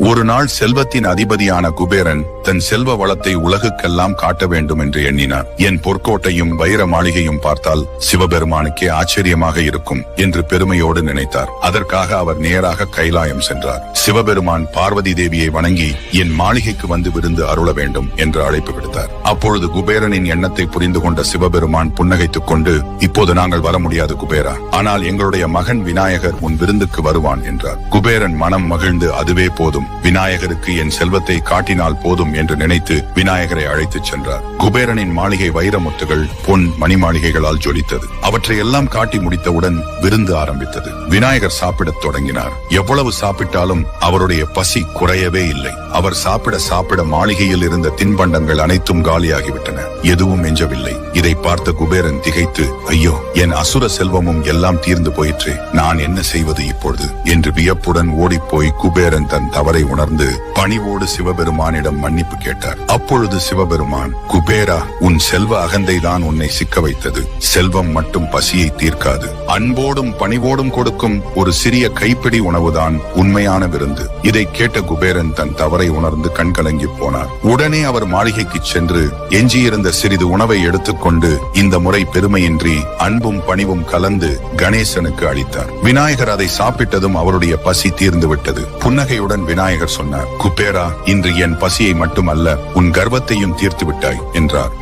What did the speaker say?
ஒரு நாள் செல்வத்தின் அதிபதியான குபேரன் தன் செல்வ வளத்தை உலகுக்கெல்லாம் காட்ட வேண்டும் என்று எண்ணினார். என் பொற்கோட்டையும் வைர மாளிகையும் பார்த்தால் சிவபெருமானுக்கே ஆச்சரியமாக இருக்கும் என்று பெருமையோடு நினைத்தார். அதற்காக அவர் நேராக கைலாயம் சென்றார். சிவபெருமான் பார்வதி தேவியை வணங்கி என் மாளிகைக்கு வந்து விருந்து அருள வேண்டும் என்று அழைப்பு விடுத்தார். அப்பொழுது குபேரனின் எண்ணத்தை புரிந்து கொண்ட சிவபெருமான் புன்னகைத்துக் கொண்டு, இப்போது நாங்கள் வர முடியாது குபேரா, ஆனால் எங்களுடைய மகன் விநாயகர் உன் விருந்துக்கு வருவான் என்றார். குபேரன் மனம் மகிழ்ந்து, அதுவே போதும், விநாயகருக்கு என் செல்வத்தை காட்டினால் போதும் என்று நினைத்து விநாயகரை அழைத்துச் சென்றார். குபேரனின் மாளிகை வைரமுத்துகள், பொன் மணி மாளிகைகளால் ஜொலித்தது. அவற்றை எல்லாம் காட்டி முடித்தவுடன் விருந்து ஆரம்பித்தது. விநாயகர் சாப்பிடத் தொடங்கினார். எவ்வளவு சாப்பிட்டாலும் அவருடைய பசி குறையவே இல்லை. அவர் சாப்பிட மாளிகையில் இருந்த தின்பண்டங்கள் அனைத்தும் காலியாகிவிட்டன. எதுவும் எஞ்சவில்லை. இதை பார்த்த குபேரன் திகைத்து, ஐயோ, என் அசுர செல்வமும் எல்லாம் தீர்ந்து போயிற்று, நான் என்ன செய்வது இப்பொழுது என்று வியப்புடன் ஓடிப்போய் குபேரன் தன் தவறை உணர்ந்து பணிவோடு சிவபெருமானிடம் மன்னிப்பு கேட்டார். அப்பொழுது சிவபெருமான், குபேரா, உன் செல்வ அகந்தைதான் உன்னை சிக்க வைத்தது. செல்வம் மட்டும் பசியை தீர்க்காது. அன்போடும் பணிவோடும் கொடுக்கும் ஒரு சிறிய கைப்பிடி உணவுதான் உண்மையான விருந்து. இதை கேட்ட குபேரன் தன் தவறை உணர்ந்து கண்கலங்கி போனார். உடனே அவர் மாளிகைக்கு சென்று எஞ்சியிருந்த சிறிது உணவை எடுத்துக்கொண்டு இந்த முறை பெருமையின்றி அன்பும் பணிவும் கலந்து கணேசனுக்கு அளித்தார். விநாயகர் அதை சாப்பிட்டதும் அவருடைய பசி தீர்ந்து விட்டது. புன்னகையுடன் விநாயகர் சொன்னார், குபேரா, இன்று என் பசியை மட்டுமல்ல உன் கர்வத்தையும் தீர்த்து விட்டாய் என்றார்.